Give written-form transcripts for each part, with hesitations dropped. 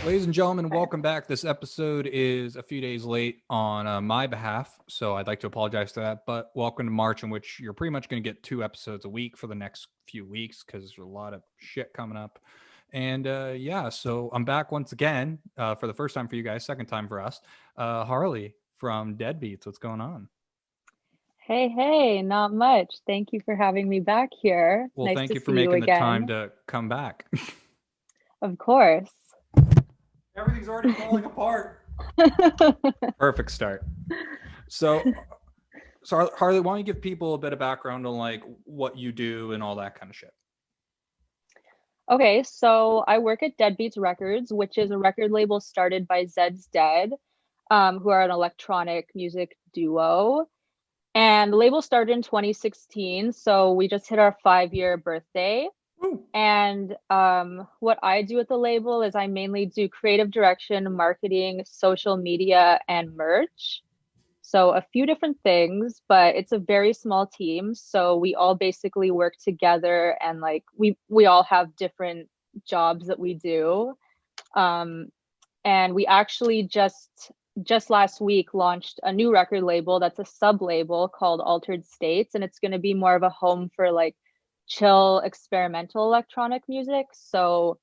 Ladies and gentlemen, welcome back. This episode is a few days late on my behalf, so I'd like to apologize for that. But welcome to March, in which you're pretty much going to get 2 episodes a week for the next few weeks because there's a lot of shit coming up. And yeah, so I'm back once again for the first time for you guys, second time for us. Harley from Deadbeats, what's going on? Hey, not much. Thank you for having me back here. Well, Nice thank to you for see you making the time again. to come back. Of course. Everything's already falling apart. Perfect start. So, Harley, why don't you give people a bit of background on like what you do and all that kind of shit? Okay, so I work at Deadbeats Records, which is a record label started by Zed's Dead, who are an electronic music duo. And the label started in 2016, so we just hit our 5-year birthday. Woo. And what I do at the label is I mainly do creative direction, marketing, social media, and merch. So a few different things, but it's a very small team. So we all basically work together and like we all have different jobs that we do. Um, and we actually just last week launched a new record label that's a sub label called Altered States, and it's going to be more of a home for like chill experimental electronic music. So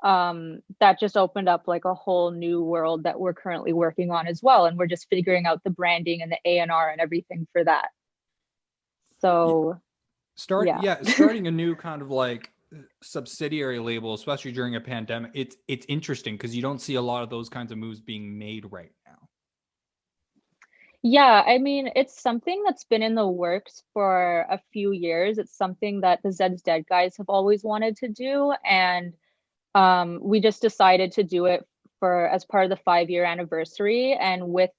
that just opened up like a whole new world that we're currently working on as well, and we're just figuring out the branding and the A&R and everything for that. Y- So yeah. starting a new kind of like subsidiary label, especially during a pandemic, it's interesting because you don't see a lot of those kinds of moves being made right now. Yeah, I mean, it's something that's been in the works for a few years. It's something that the Zed's Dead guys have always wanted to do, and we just decided to do it for as part of the 5-year anniversary. And with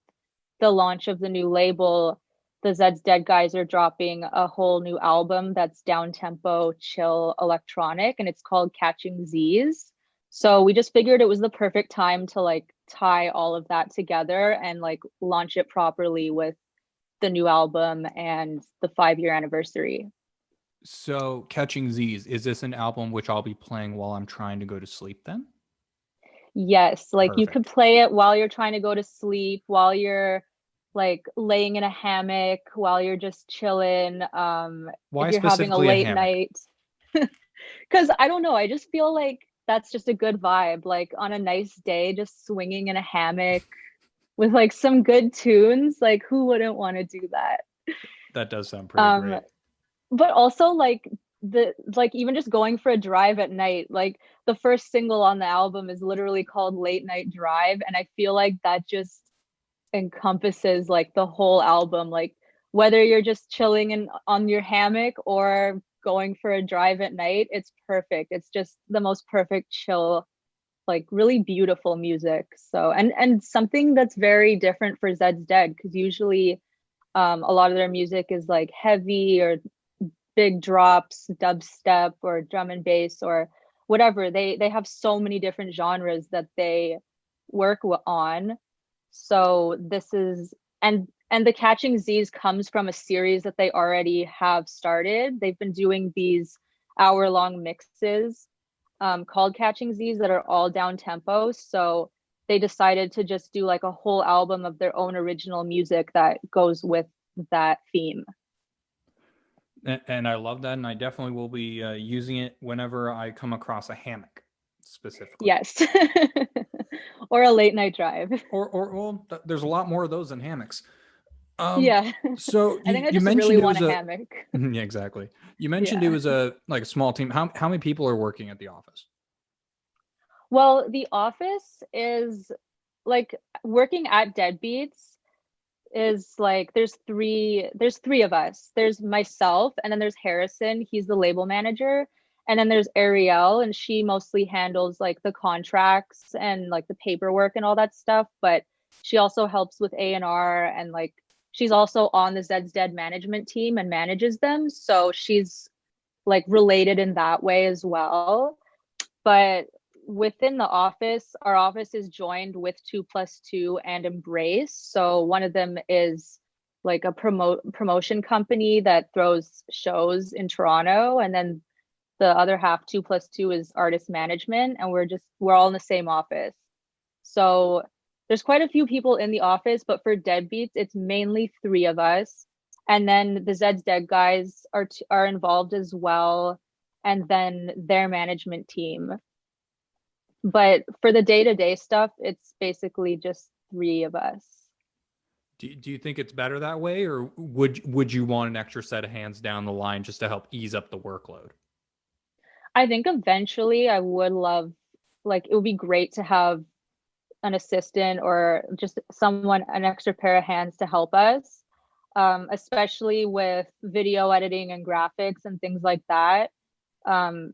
the launch of the new label, the Zed's Dead guys are dropping a whole new album that's down tempo, chill electronic, and it's called Catching Z's. So we just figured it was the perfect time to like tie all of that together and like launch it properly with the new album and the 5-year anniversary. So, Catching Z's, is this an album which I'll be playing while I'm trying to go to sleep then? Yes, like you could Perfect. play it while you're trying to go to sleep, while you're like laying in a hammock, while you're just chilling, if Why you're having a specifically a late hammock? night. Because I don't know, I just feel like that's just a good vibe. Like on a nice day, just swinging in a hammock with like some good tunes. Like who wouldn't want to do that? That does sound pretty Um, great. but also like even just going for a drive at night. Like the first single on the album is literally called Late Night Drive, and I feel like that just encompasses like the whole album. Like whether you're just chilling in on your hammock or going for a drive at night, it's perfect. It's just the most perfect chill, like really beautiful music. So and something that's very different for Zed's Dead, because usually a lot of their music is like heavy or big drops, dubstep or drum and bass or whatever. They have so many different genres that they work on. So this is and the Catching Z's comes from a series that they already have started. They've been doing these hour-long mixes called Catching Z's that are all down tempo. So they decided to just do like a whole album of their own original music that goes with that theme. And I love that, and I definitely will be using it whenever I come across a hammock, specifically. Yes. Or a late night drive. Or well, there's a lot more of those than hammocks. Um, Yeah. so I think I you just really mentioned it want was a a hammock. yeah, exactly. You mentioned it Yeah. was a like a small team. How many people are working at the office? Well, the office is like working at Deadbeats is like there's three of us. There's myself and then there's Harrison, he's the label manager, and then there's Ariel and she mostly handles like the contracts and like the paperwork and all that stuff, but she also helps with A&R and like she's also on the Zed's Dead management team and manages them, so she's like related in that way as well. But within the office, our office is joined with 2 plus 2 and Embrace. So one of them is like a promotion company that throws shows in Toronto, and then the other half, 2 plus 2, is artist management, and we're all in the same office. So there's quite a few people in the office, but for Deadbeats, it's mainly three of us. And then the Zed's Dead guys are involved as well, and then their management team. But for the day-to-day stuff, it's basically just three of us. Do you think it's better that way, or would you want an extra set of hands down the line just to help ease up the workload? I think eventually I would love, like, it would be great to have an assistant or just someone, an extra pair of hands to help us, especially with video editing and graphics and things like that. Um,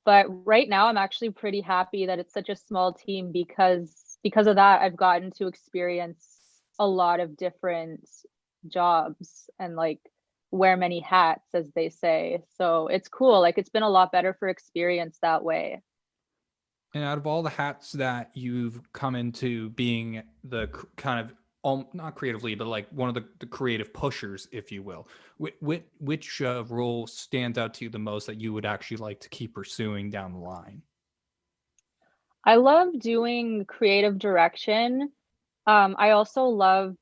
but right now, I'm actually pretty happy that it's such a small team because of that, I've gotten to experience a lot of different jobs and like wear many hats, as they say. So it's cool. Like it's been a lot better for experience that way. And out of all the hats that you've come into being the kind of not creatively, but like one of the creative pushers, if you will, which role stands out to you the most that you would actually like to keep pursuing down the line? I love doing creative direction. I also love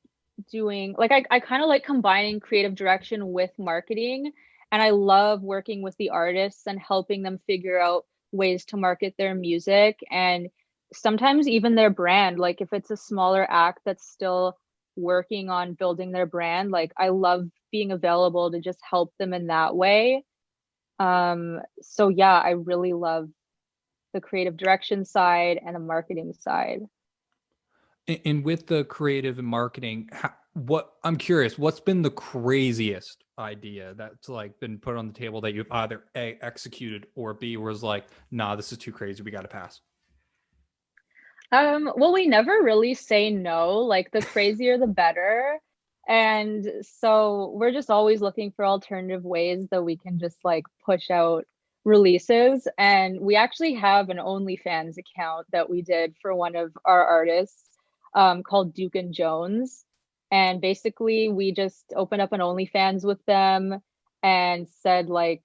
doing like I kind of like combining creative direction with marketing. And I love working with the artists and helping them figure out ways to market their music and sometimes even their brand. Like if it's a smaller act that's still working on building their brand, like I love being available to just help them in that way. So yeah, I really love the creative direction side and the marketing side. And with the creative and marketing, what I'm curious, what's been the craziest idea that's like been put on the table that you've either A, executed, or B, was like, nah, this is too crazy, we got to pass? Well, we never really say no, like the crazier the better. And so we're just always looking for alternative ways that we can just like push out releases. And we actually have an OnlyFans account that we did for one of our artists, called Duke and Jones. And basically we just opened up an OnlyFans with them and said like,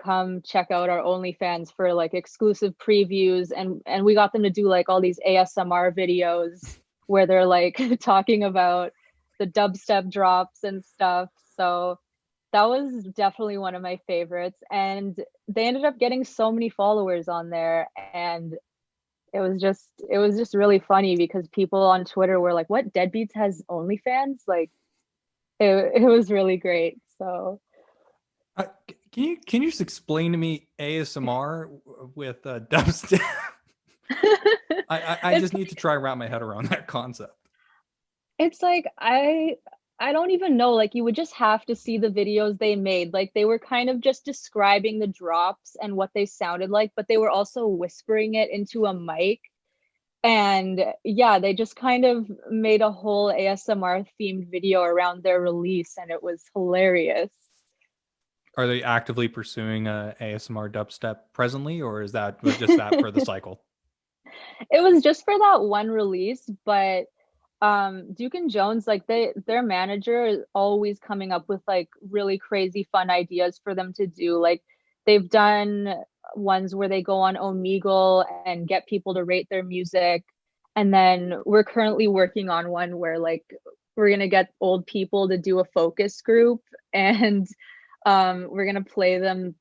come check out our OnlyFans for like exclusive previews, and we got them to do like all these ASMR videos where they're like talking about the dubstep drops and stuff. So that was definitely one of my favorites, and they ended up getting so many followers on there, and it was just really funny because people on Twitter were like, what, Deadbeats has OnlyFans? Like it was really great. So Uh, can you just explain to me ASMR with dubstep? I it's just need to try and wrap my head around that concept. It's like I don't even know, like you would just have to see the videos they made. Like they were kind of just describing the drops and what they sounded like, but they were also whispering it into a mic. And yeah, they just kind of made a whole ASMR themed video around their release and it was hilarious. Are they actively pursuing ASMR dubstep presently, or is that was just that for the cycle? It was just for that one release, but Duke and Jones, like their manager is always coming up with like really crazy fun ideas for them to do. Like they've done ones where they go on Omegle and get people to rate their music. And then we're currently working on one where like we're gonna get old people to do a focus group and we're gonna play them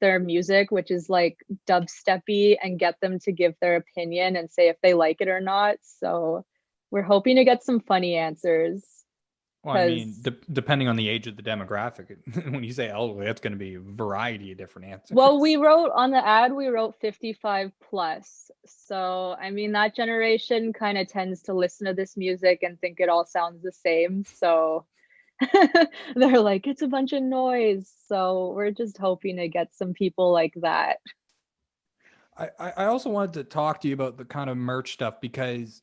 their music, which is like dubsteppy, and get them to give their opinion and say if they like it or not. So we're hoping to get some funny answers Well, I mean, because, depending on the age of the demographic, when you say elderly, that's going to be a variety of different well, we answers. wrote on the ad, we wrote 55 plus. So, I mean, that generation kind of tends to listen to this music and think it all sounds the same. So they're like, it's a bunch of noise. So we're just hoping to get some people like that. I also wanted to talk to you about the kind of merch stuff because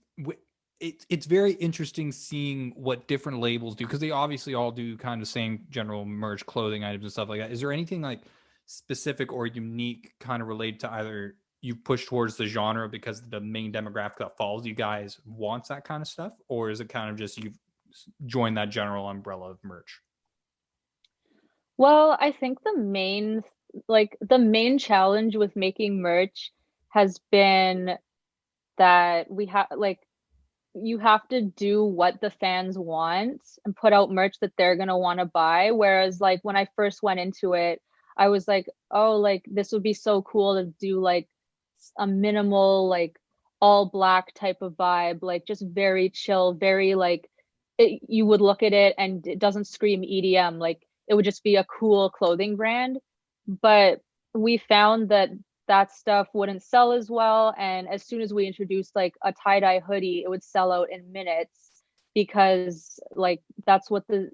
it's very interesting seeing what different labels do because they obviously all do kind of the same general merch clothing items and stuff like that. Is there anything like specific or unique kind of related to either you push towards the genre because the main demographic that follows you guys wants that kind of stuff, or is it kind of just you've joined that general umbrella of merch? Well, I think the main challenge with making merch has been that we have like you have to do what the fans want and put out merch that they're going to want to buy. Whereas like when I first went into it, I was like, oh, like this would be so cool to do like a minimal, like all black type of vibe, like just very chill, very like you would look at it and it doesn't scream EDM. Like it would just be a cool clothing brand. But we found that that stuff wouldn't sell as well. And as soon as we introduced like a tie-dye hoodie, it would sell out in minutes because like that's what the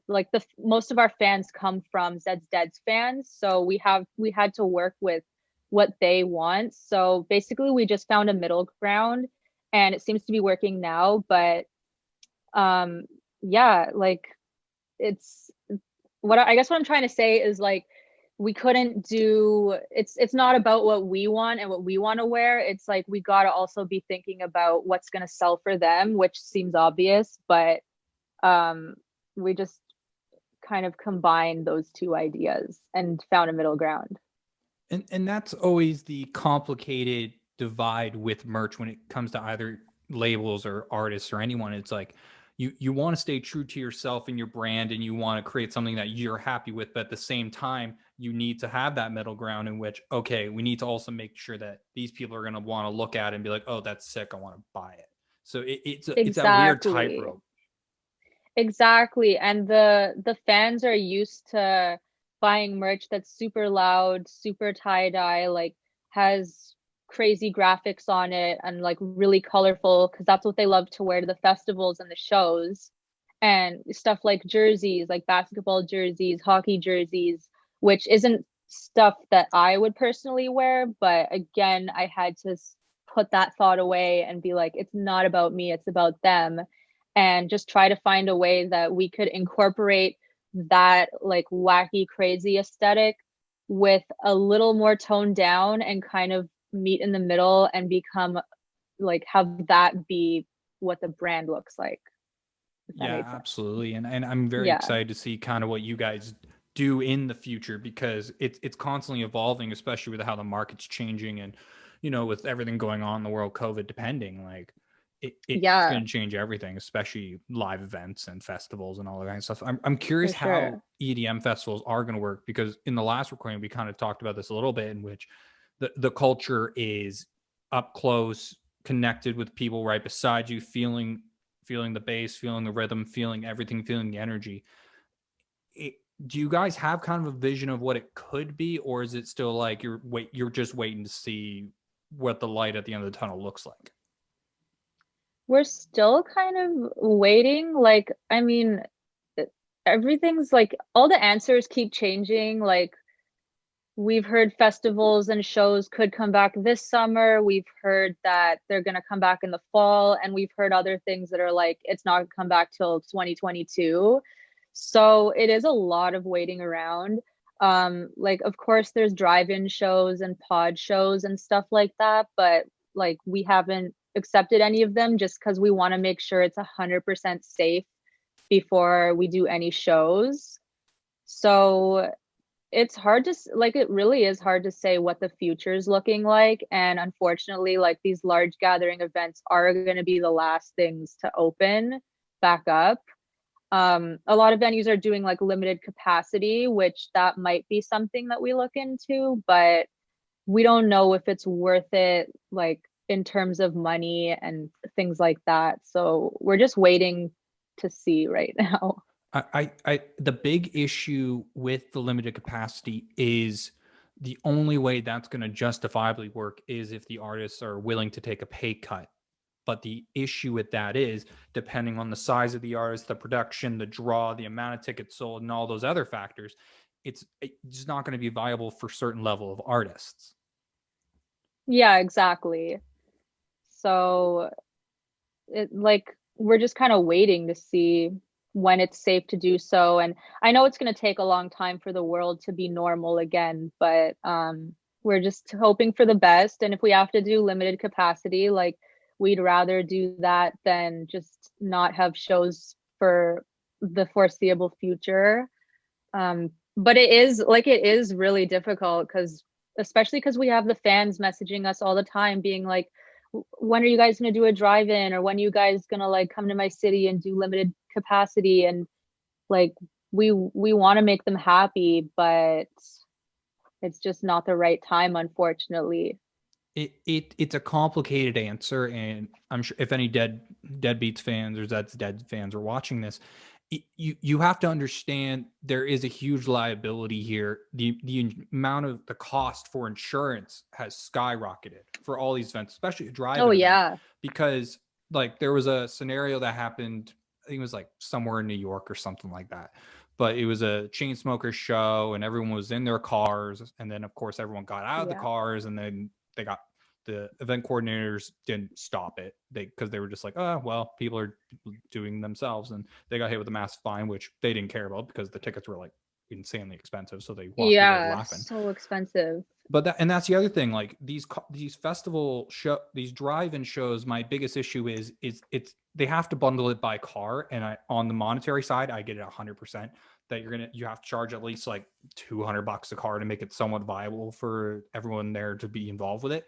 most of our fans come from Zed's Dead's fans. So we had to work with what they want. So basically we just found a middle ground and it seems to be working now. But yeah, like it's I guess what I'm trying to say is like we couldn't do it's not about what we want and what we want to wear. It's like we got to also be thinking about what's going to sell for them, which seems obvious, but we just kind of combined those two ideas and found a middle ground. And that's always the complicated divide with merch when it comes to either labels or artists or anyone. It's like you want to stay true to yourself and your brand, and you want to create something that you're happy with, but at the same time you need to have that middle ground in which, okay, we need to also make sure that these people are going to want to look at it and be like, oh, that's sick, I want to buy it. So it's that weird tightrope. Exactly. And the fans are used to buying merch that's super loud, super tie-dye, like has crazy graphics on it and like really colorful because that's what they love to wear to the festivals and the shows. And stuff like jerseys, like basketball jerseys, hockey jerseys, which isn't stuff that I would personally wear. But again, I had to put that thought away and be like, it's not about me, it's about them. And just try to find a way that we could incorporate that like wacky, crazy aesthetic with a little more toned down and kind of meet in the middle and become like have that be what the brand looks like. Yeah, absolutely. And I'm very excited to see kind of what you guys do in the future, because it's constantly evolving, especially with how the market's changing and, you know, with everything going on in the world, COVID depending, like it's going to change everything, especially live events and festivals and all that kind of stuff. I'm curious how EDM festivals are going to work, because in the last recording, we kind of talked about this a little bit, in which the culture is up close, connected with people right beside you, feeling the bass, feeling the rhythm, feeling everything, feeling the energy. Do you guys have kind of a vision of what it could be, or is it still like you're just waiting to see what the light at the end of the tunnel looks like? We're still kind of waiting. Like, I mean, everything's like all the answers keep changing. Like, we've heard festivals and shows could come back this summer. We've heard that they're going to come back in the fall. And we've heard other things that are like, it's not going to come back till 2022. So it is a lot of waiting around. Like, of course, there's drive-in shows and pod shows and stuff like that. But like, we haven't accepted any of them just because we want to make sure it's 100% safe before we do any shows. So it's hard to like, it really is hard to say what the future is looking like. And unfortunately, like these large gathering events are going to be the last things to open back up. A lot of venues are doing like limited capacity, which that might be something that we look into, but we don't know if it's worth it, like in terms of money and things like that. So we're just waiting to see right now. The big issue with the limited capacity is the only way that's going to justifiably work is if the artists are willing to take a pay cut. But the issue with that is, depending on the size of the artist, the production, the draw, the amount of tickets sold, and all those other factors, it's just not going to be viable for certain level of artists. Yeah, exactly. So it like we're just kind of waiting to see when it's safe to do so. And I know it's going to take a long time for the world to be normal again, but we're just hoping for the best. And if we have to do limited capacity, like we'd rather do that than just not have shows for the foreseeable future. But it is really difficult because especially because we have the fans messaging us all the time being like, when are you guys going to do a drive-in, or when are you guys going to like come to my city and do limited capacity? And like we want to make them happy, but it's just not the right time, unfortunately. It's a complicated answer, and I'm sure if any Deadbeats fans or Zed's Dead fans are watching this, you have to understand there is a huge liability here. The amount of the cost for insurance has skyrocketed for all these events, especially a drive-in Oh event, yeah. because like there was a scenario that happened. I think it was like somewhere in New York or something like that. But it was a chain smoker show, and everyone was in their cars, and then of course everyone got out of the Yeah. cars, and then the event coordinators didn't stop it because they were just like, oh well, people are doing themselves, and they got hit with a massive fine, which they didn't care about because the tickets were like insanely expensive, so they walked away Yeah, laughing. so expensive. But that's the other thing, like these festival show, these drive-in shows, my biggest issue is it's they have to bundle it by car, and on the monetary side I get it 100% that you have to charge at least like $200 a car to make it somewhat viable for everyone there to be involved with it.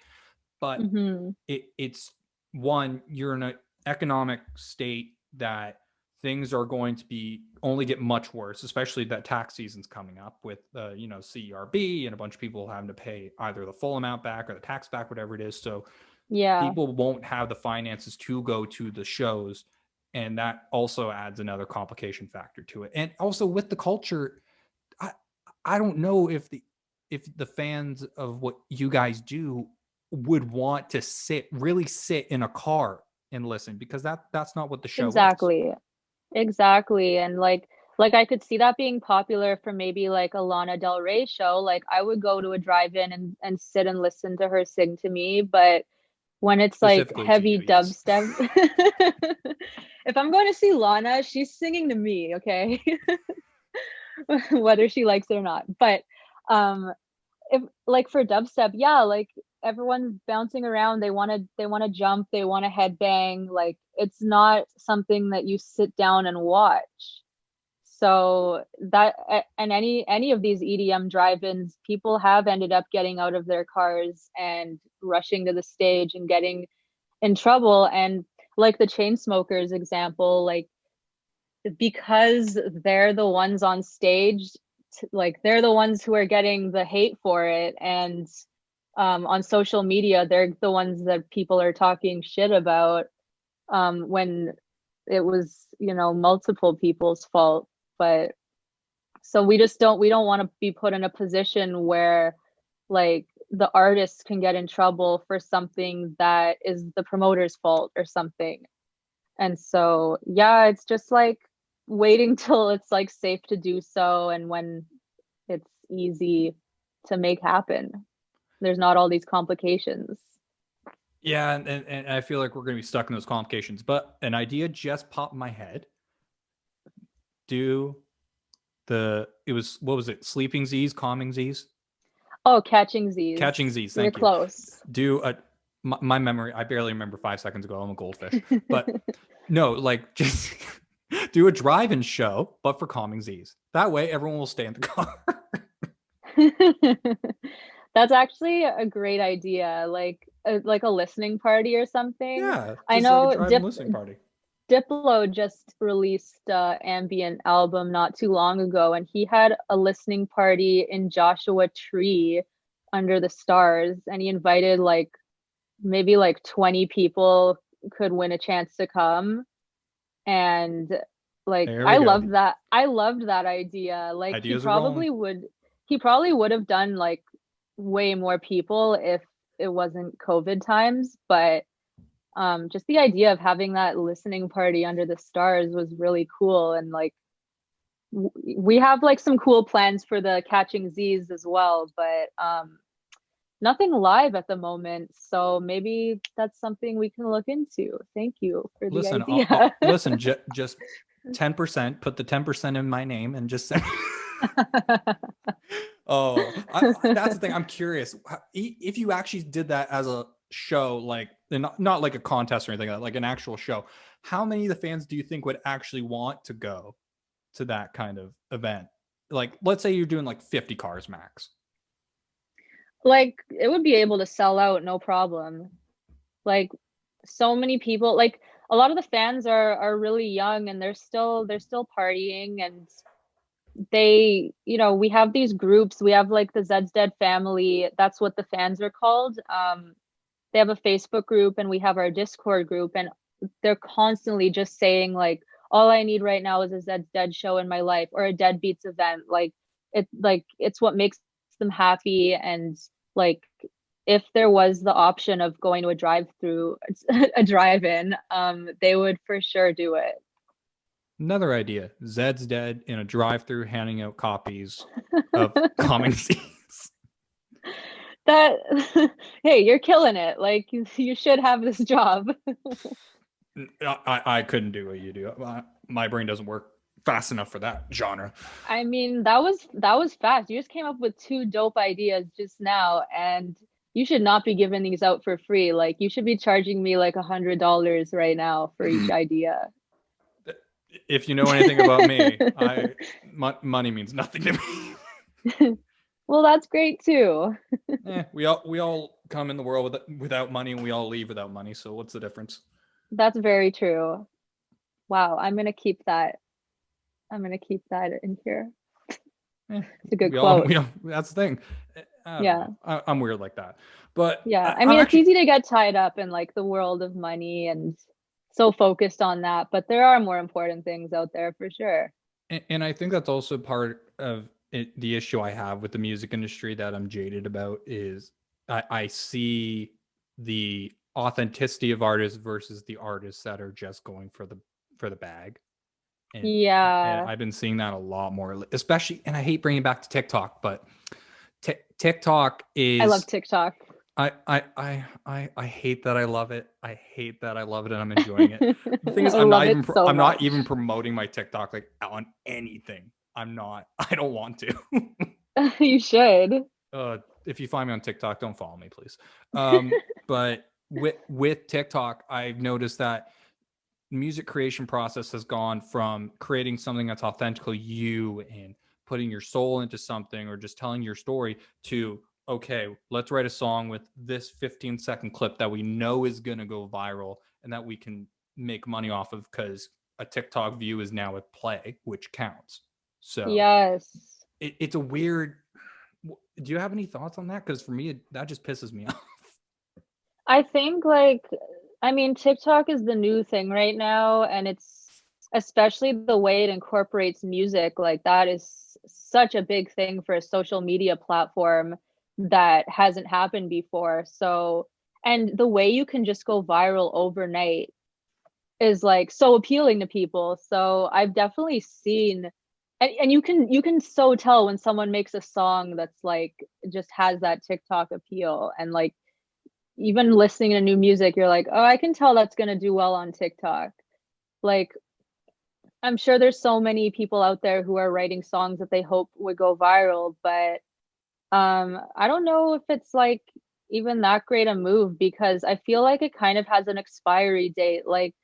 But Mm-hmm. it's one, you're in an economic state that things are going to be only get much worse, especially that tax season's coming up with CERB and a bunch of people having to pay either the full amount back or the tax back, whatever it is. So Yeah, people won't have the finances to go to the shows, and that also adds another complication factor to it. And also with the culture, I I don't know if the fans of what you guys do would want to really sit in a car and listen, because that's not what the show is. exactly. Exactly. And like I could see that being popular for maybe like a Lana Del Rey show. Like I would go to a drive-in and sit and listen to her sing to me, but when it's like Specifically to heavy you, yes. dubstep, if I'm going to see Lana, she's singing to me, okay? Whether she likes it or not. But um if like for dubstep, yeah, like everyone's bouncing around, they want to jump, they want to headbang, like it's not something that you sit down and watch. So that and any of these EDM drive-ins, people have ended up getting out of their cars and rushing to the stage and getting in trouble. And like the chain smokers example, like because they're the ones on stage, like they're the ones who are getting the hate for it, and on social media they're the ones that people are talking shit about, when it was, multiple people's fault. But so we don't want to be put in a position where like the artist can get in trouble for something that is the promoter's fault or something. And so, yeah, it's just like waiting till it's like safe to do so, and when it's easy to make happen. There's not all these complications. Yeah, and I feel like we're going to be stuck in those complications. But an idea just popped in my head. Do what was it? Sleeping Z's, calming Z's? Oh, catching Z's. Catching Z's, You're thank you. close. My memory, I barely remember 5 seconds ago. I'm a goldfish. But no, like just do a drive-in show, but for calming Z's. That way everyone will stay in the car. That's actually a great idea. Like a listening party or something. Yeah, I just like a know drive-in listening party. Diplo just released ambient album not too long ago, and he had a listening party in Joshua Tree under the stars, and he invited like maybe like 20 people could win a chance to come. And like There we go. I loved that idea. Like Ideas are rolling. he probably would have done like way more people if it wasn't COVID times, but just the idea of having that listening party under the stars was really cool. And like we have like some cool plans for the Catching Z's as well, but nothing live at the moment, so maybe that's something we can look into. Thank you for the Listen, idea. listen, just 10%, put the 10% in my name and just send. That's the thing. I'm curious if you actually did that as a show, like not like a contest or anything like an actual show. How many of the fans do you think would actually want to go to that kind of event? Like, let's say you're doing like 50 cars max. Like it would be able to sell out no problem. Like so many people, like a lot of the fans are really young and they're still partying, and they, we have these groups. We have like the Zed's Dead family. That's what the fans are called. They have a Facebook group and we have our Discord group, and they're constantly just saying like, all I need right now is a Zed's Dead show in my life or a Deadbeats event. Like it's what makes them happy. And like if there was the option of going to a drive-through, a drive-in, they would for sure do it. Another idea: Zed's Dead in a drive-through, handing out copies of comic scenes. That hey, you're killing it. Like you should have this job. I couldn't do what you do. My brain doesn't work fast enough for that genre. I mean, that was fast. You just came up with two dope ideas just now, and you should not be giving these out for free. Like you should be charging me like $100 right now for each idea. If you know anything about me, money means nothing to me. Well, that's great too. We all come in the world without money, and we all leave without money. So what's the difference? That's very true. Wow, I'm gonna keep that. I'm gonna keep that in here. It's a good quote. That's the thing. Yeah. I'm weird like that. But yeah, I mean, it's easy to get tied up in like the world of money and so focused on that, but there are more important things out there for sure. And I think that's also part of the issue I have with the music industry that I'm jaded about is I see the authenticity of artists versus the artists that are just going for the bag. And, yeah. And I've been seeing that a lot more, especially, and I hate bringing it back to TikTok, but TikTok is. I love TikTok. I hate that I love it. I hate that I love it and I'm enjoying it. The thing is, I'm not even promoting my TikTok like on anything. I don't want to. You should. If you find me on TikTok, don't follow me, please. But with TikTok, I've noticed that music creation process has gone from creating something that's authentically you and putting your soul into something or just telling your story to, okay, let's write a song with this 15-second clip that we know is going to go viral and that we can make money off of because a TikTok view is now at play, which counts. So yes, it's a weird. Do you have any thoughts on that? Because for me, that just pisses me off. I think I mean, TikTok is the new thing right now, and it's especially the way it incorporates music. Like that is such a big thing for a social media platform that hasn't happened before. So, and the way you can just go viral overnight is like so appealing to people. So I've definitely seen, and you can so tell when someone makes a song that's like just has that TikTok appeal, and like even listening to new music, you're like, oh, I can tell that's gonna do well on TikTok. Like I'm sure there's so many people out there who are writing songs that they hope would go viral, but I don't know if it's like even that great a move because I feel like it kind of has an expiry date. Like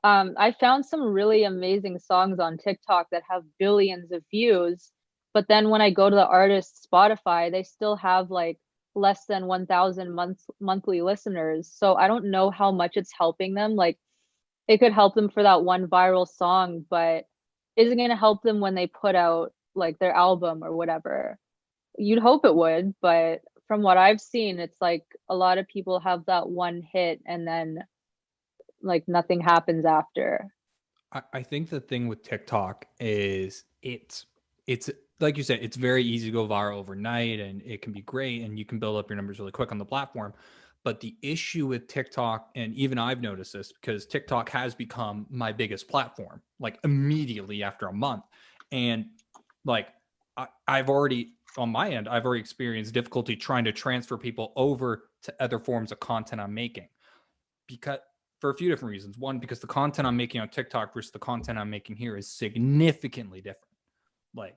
I found some really amazing songs on TikTok that have billions of views, but then when I go to the artist's Spotify, they still have like less than 1,000 monthly listeners. So I don't know how much it's helping them. Like it could help them for that one viral song, but is it going to help them when they put out like their album or whatever? You'd hope it would, but from what I've seen, it's like a lot of people have that one hit and then like nothing happens after. I think the thing with TikTok is it's like you said, it's very easy to go viral overnight and it can be great and you can build up your numbers really quick on the platform. But the issue with TikTok, and even I've noticed this because TikTok has become my biggest platform, like immediately after a month. And like I've already, on my end, I've already experienced difficulty trying to transfer people over to other forms of content I'm making. Because for a few different reasons. One, because the content I'm making on TikTok versus the content I'm making here is significantly different. Like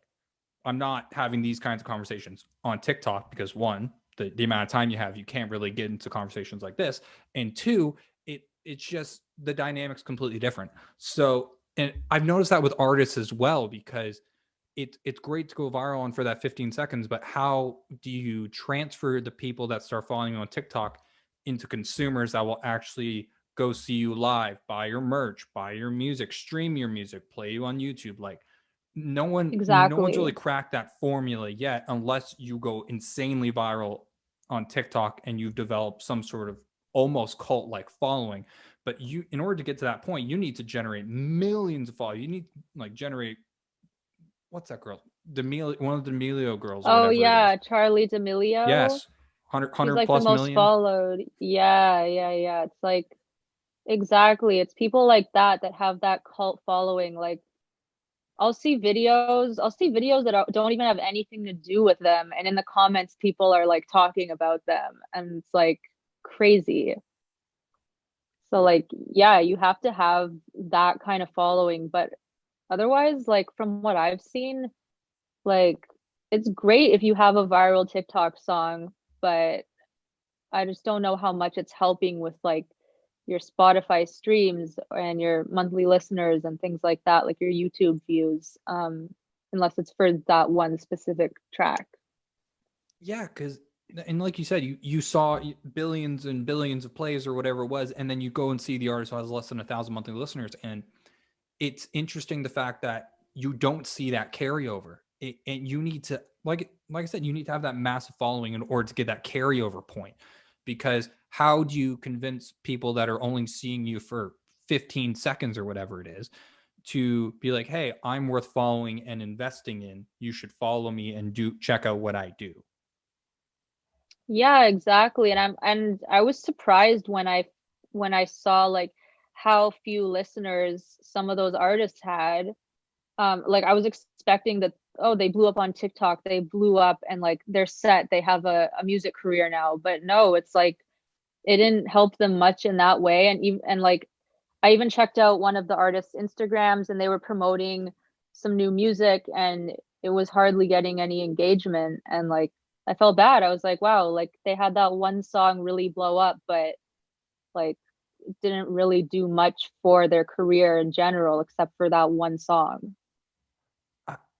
I'm not having these kinds of conversations on TikTok because one, the amount of time you have, you can't really get into conversations like this. And two, it's just the dynamics completely different. So, and I've noticed that with artists as well, because it's great to go viral on for that 15 seconds, but how do you transfer the people that start following you on TikTok into consumers that will actually go see you live, buy your merch, buy your music, stream your music, play you on YouTube. Like no one's really Exactly. cracked that formula yet, unless you go insanely viral on TikTok and you've developed some sort of almost cult like following. But you, in order to get to that point, you need to generate millions of followers. You need like generate, what's that girl? One of the D'Amelio girls or Oh whatever it is. yeah, Charlie D'Amelio. Yes. 100, She's 100 like the plus most million. followed. Yeah, yeah, yeah. It's like exactly. It's people like that that have that cult following. Like I'll see videos that don't even have anything to do with them, and in the comments people are like talking about them, and it's like crazy. So like yeah, you have to have that kind of following, but otherwise like from what I've seen, like it's great if you have a viral TikTok song, but I just don't know how much it's helping with like your Spotify streams and your monthly listeners and things like that, like your YouTube views, unless it's for that one specific track. Yeah, because and like you said, you saw billions and billions of plays or whatever it was, and then you go and see the artist who has less than 1,000 monthly listeners, and it's interesting the fact that you don't see that carryover. And you need to like I said, you need to have that massive following in order to get that carryover point. Because how do you convince people that are only seeing you for 15 seconds or whatever it is to be like, hey, I'm worth following and investing in. You should follow me and do check out what I do. Yeah, exactly. And I was surprised when I saw like how few listeners some of those artists had. Like I was expecting that, oh, they blew up on TikTok, they blew up and like they're set, they have a music career now. But no, it's like it didn't help them much in that way. And even and like I even checked out one of the artists' Instagrams and they were promoting some new music and it was hardly getting any engagement. And like I felt bad. I was like, wow, like they had that one song really blow up, but like it didn't really do much for their career in general except for that one song.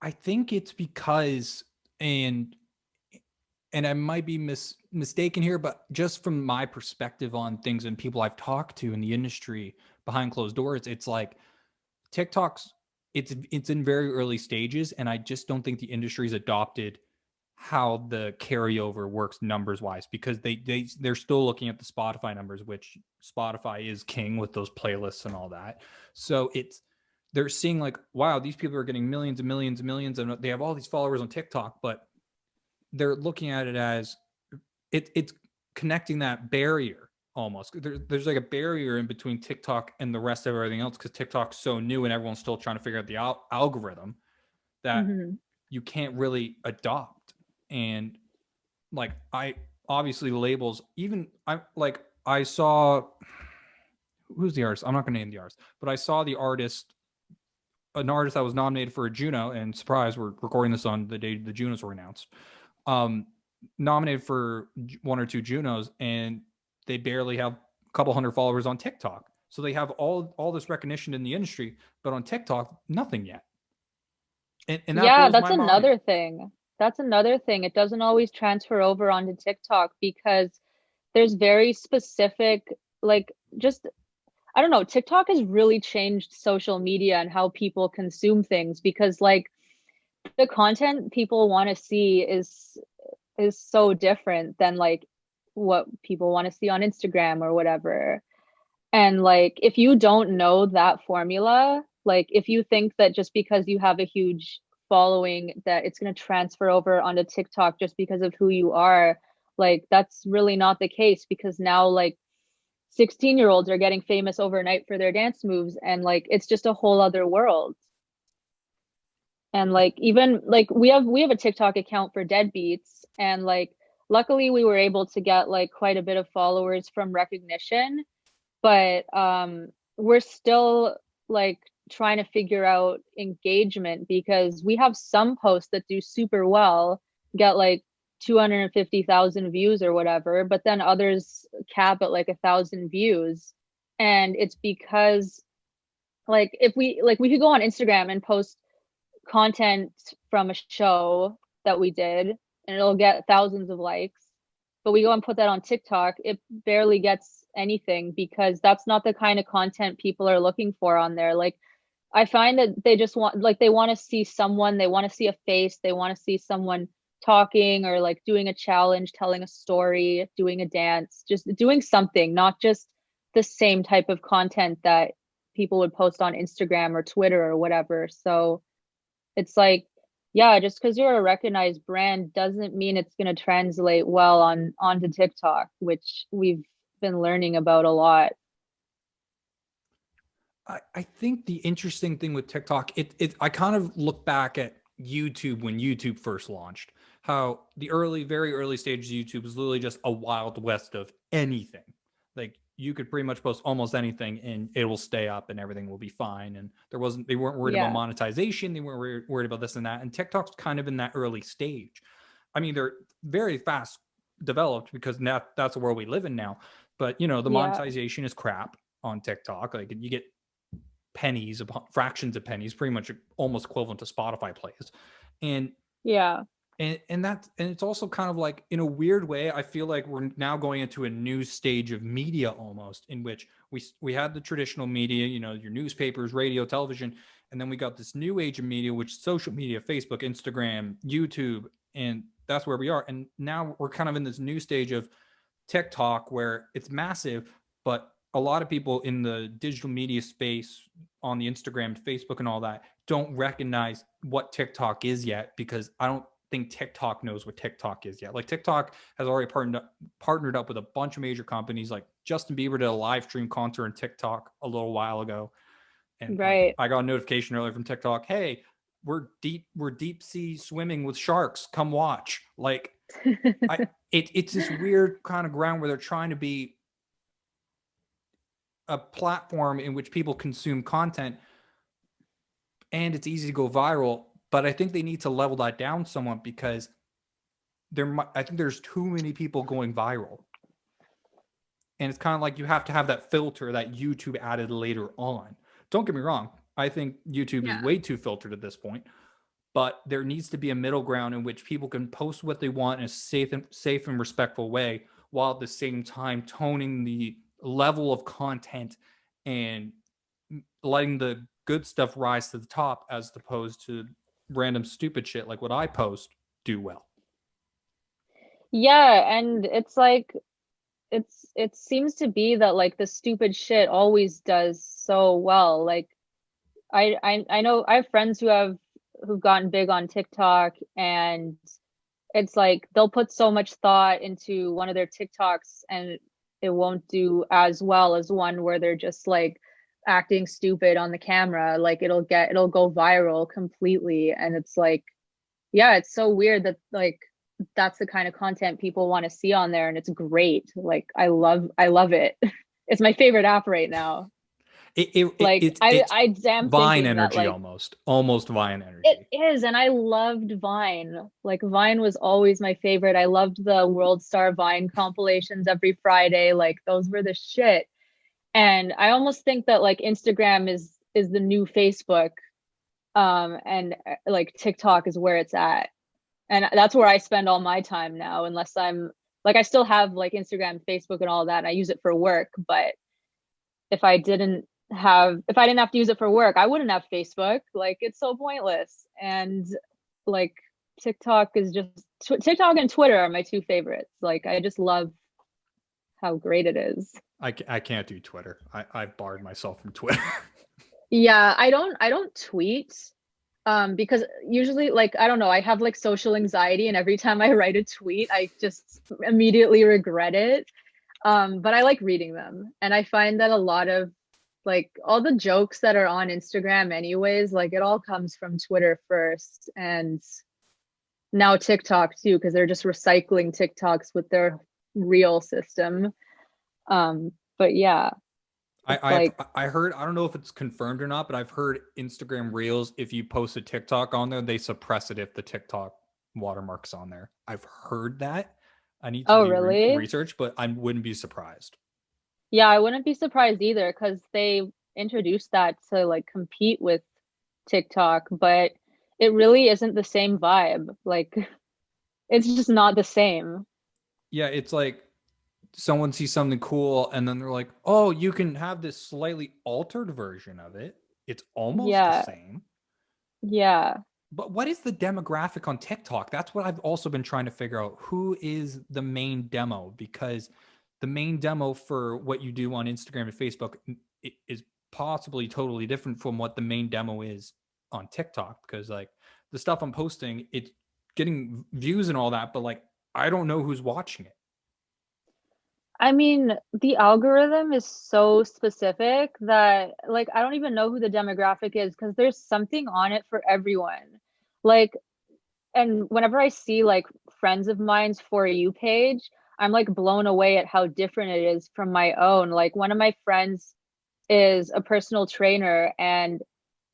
I think it's because, and I might be mistaken here, but just from my perspective on things and people I've talked to in the industry behind closed doors, it's like TikTok's it's in very early stages, and I just don't think the industry's adopted how the carryover works numbers wise, because they're still looking at the Spotify numbers, which Spotify is king with those playlists and all that. So they're seeing like, wow, these people are getting millions and millions and millions, and they have all these followers on TikTok, but they're looking at it as it's connecting that barrier almost. There's like a barrier in between TikTok and the rest of everything else, because TikTok's so new and everyone's still trying to figure out the algorithm, that Hmm. you can't really adopt. And like I obviously labels, even I saw, who's the artist? I'm not going to name the artist, but I saw an artist that was nominated for a Juno, and surprise, we're recording this on the day the Junos were announced. Um, Nominated for one or two Junos, and they barely have a couple hundred followers on TikTok. So they have all this recognition in the industry, but on TikTok, nothing yet. And that Yeah, blows that's my mind. another thing. That's another thing. It doesn't always transfer over onto TikTok because there's very specific, like, just, I don't know, TikTok has really changed social media and how people consume things because, like, the content people want to see is so different than like what people want to see on Instagram or whatever. And like if you don't know that formula, like if you think that just because you have a huge following that it's going to transfer over onto TikTok just because of who you are, like that's really not the case because now like 16-year-olds are getting famous overnight for their dance moves and like it's just a whole other world. And like even like we have a TikTok account for Deadbeats and like luckily we were able to get like quite a bit of followers from recognition, but we're still like trying to figure out engagement because we have some posts that do super well, get like 250,000 views or whatever, but then others cap at like 1,000 views. And it's because like if we could go on Instagram and post content from a show that we did and it'll get thousands of likes. but we go and put that on TikTok, it barely gets anything because that's not the kind of content people are looking for on there. Like I find that they just want, like, they want to see someone, they want to see a face, they want to see someone talking or like doing a challenge, telling a story, doing a dance, just doing something, not just the same type of content that people would post on Instagram or Twitter or whatever. So it's like, yeah, just because you're a recognized brand doesn't mean it's going to translate well onto TikTok, which we've been learning about a lot. I think the interesting thing with TikTok, I kind of look back at YouTube when YouTube first launched, how the very early stages of YouTube was literally just a wild west of anything. Like you could pretty much post almost anything and it will stay up and everything will be fine. And they weren't worried about Yeah. monetization. They weren't worried about this and that. And TikTok's kind of in that early stage. I mean, they're very fast developed because now that's the world we live in now. But the Yeah. monetization is crap on TikTok. Like you get pennies upon fractions of pennies, pretty much almost equivalent to Spotify plays. And Yeah. and it's also kind of like, in a weird way, I feel like we're now going into a new stage of media almost, in which we had the traditional media, your newspapers, radio, television, and then we got this new age of media, which is social media, Facebook, Instagram, YouTube, and that's where we are. And now we're kind of in this new stage of TikTok where it's massive, but a lot of people in the digital media space on the Instagram, Facebook, and all that don't recognize what TikTok is yet, because I don't think TikTok knows what TikTok is yet. Like TikTok has already partnered up with a bunch of major companies. Like Justin Bieber did a live stream concert on TikTok a little while ago, and like Right. I got a notification earlier from TikTok, hey, we're deep sea swimming with sharks, come watch. Like it's this weird kind of ground where they're trying to be a platform in which people consume content and it's easy to go viral. But I think they need to level that down somewhat, because I think there's too many people going viral. And it's kind of like you have to have that filter that YouTube added later on. Don't get me wrong. I think YouTube is way too filtered at this point. But there needs to be a middle ground in which people can post what they want in a safe and respectful way, while at the same time toning the level of content and letting the good stuff rise to the top, as opposed to random stupid shit like what I post do well. Yeah, and it's like it seems to be that like the stupid shit always does so well. Like I know I have friends who've gotten big on TikTok, and it's like they'll put so much thought into one of their TikToks and it won't do as well as one where they're just like acting stupid on the camera. Like it'll go viral completely. And it's like, yeah, it's so weird that like that's the kind of content people want to see on there, and it's great. Like I love it. It's my favorite app right now. It's I damn Vine thinking that energy, like almost Vine energy. it is, and I loved Vine. Like Vine was always my favorite. I loved the World Star Vine compilations every Friday. Like those were the shit. And I almost think that like Instagram is the new Facebook, and like TikTok is where it's at. And that's where I spend all my time now, unless I'm like, I still have like Instagram, Facebook, and all that, and I use it for work. But if I didn't if I didn't have to use it for work, I wouldn't have Facebook. Like it's so pointless. And like TikTok and Twitter are my two favorites. Like I just love how great it is. I can't do Twitter. I've barred myself from Twitter. Yeah, I don't tweet because usually like I don't know, I have like social anxiety, and every time I write a tweet I just immediately regret it. But I like reading them, and I find that a lot of like all the jokes that are on Instagram anyways, like it all comes from Twitter first, and now TikTok too, because they're just recycling TikToks with their reel system. But yeah, I heard, I don't know if it's confirmed or not, but I've heard Instagram Reels, if you post a TikTok on there, they suppress it if the TikTok watermark's on there. I've heard that. I need to do really? research, but I wouldn't be surprised. Yeah, I wouldn't be surprised either, because they introduced that to like compete with TikTok, but it really isn't the same vibe. Like it's just not the same. Yeah, it's like someone sees something cool and then they're like, oh, you can have this slightly altered version of it. It's almost the Yeah. same. Yeah. But what is the demographic on TikTok? That's what I've also been trying to figure out. Who is the main demo? Because the main demo for what you do on Instagram and Facebook is possibly totally different from what the main demo is on TikTok. Because like the stuff I'm posting, it's getting views and all that, but like I don't know who's watching it. I mean, the algorithm is so specific that like I don't even know who the demographic is because there's something on it for everyone. Like, and whenever I see like friends of mine's For You page, I'm like blown away at how different it is from my own. Like one of my friends is a personal trainer and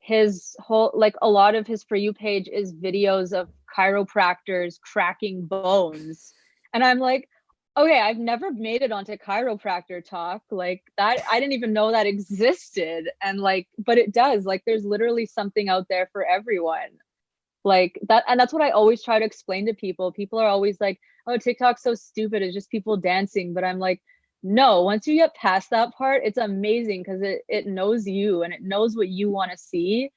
his whole like a lot of his For You page is videos of chiropractors cracking bones. And I'm like, okay, I've never made it onto chiropractor talk like that. I didn't even know that existed. And like, but it does. Like there's literally something out there for everyone. Like that, and that's what I always try to explain to people. People are always like, oh, TikTok's so stupid, it's just people dancing. But I'm like, no, once you get past that part, it's amazing because it knows you and it knows what you want to see.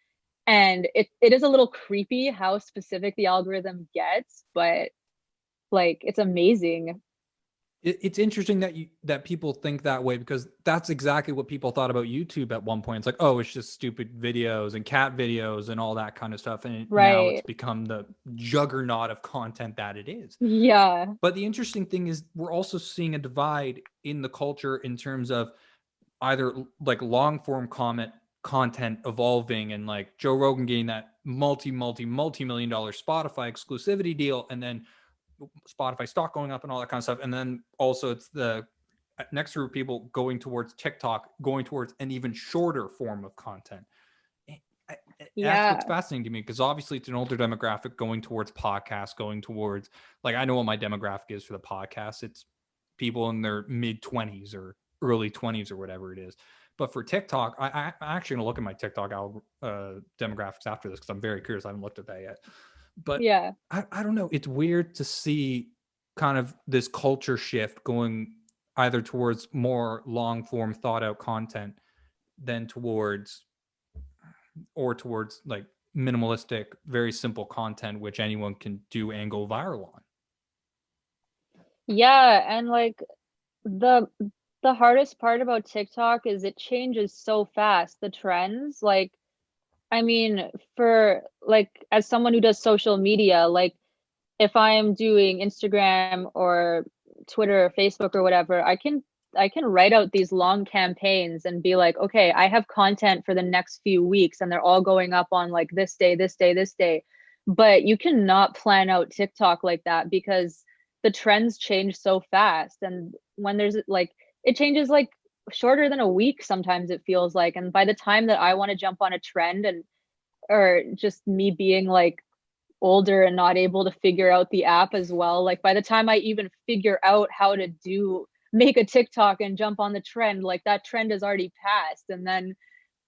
And it is a little creepy how specific the algorithm gets, but like it's amazing. It's interesting that people think that way because that's exactly what people thought about YouTube at one point. It's like, oh, it's just stupid videos and cat videos and all that kind of stuff, and now it's Right. become the juggernaut of content that it is. Yeah. But the interesting thing is we're also seeing a divide in the culture in terms of either like long form comment content evolving and like Joe Rogan getting that multi-million dollar Spotify exclusivity deal, and then Spotify stock going up and all that kind of stuff. And then also it's the next group of people going towards TikTok, going towards an even shorter form of content. That's what's Yeah. fascinating to me because obviously it's an older demographic going towards podcasts, going towards like I know what my demographic is for the podcast. It's people in their mid 20s or early 20s or whatever it is. But for TikTok, I'm actually going to look at my TikTok demographics after this because I'm very curious. I haven't looked at that yet. But Yeah. I don't know. It's weird to see kind of this culture shift going either towards more long form thought out content than towards like minimalistic, very simple content which anyone can do and go viral on. Yeah. And like the the hardest part about TikTok is it changes so fast, the trends. Like, I mean, for like as someone who does social media, like if I'm doing Instagram or Twitter or Facebook or whatever, I can write out these long campaigns and be like, okay, I have content for the next few weeks and they're all going up on like this day, this day, this day. But you cannot plan out TikTok like that because the trends change so fast. And when there's like, it changes like shorter than a week sometimes it feels like. And by the time that I want to jump on a trend and or just me being like older and not able to figure out the app as well. Like by the time I even figure out how to do make a TikTok and jump on the trend, like that trend has already passed. And then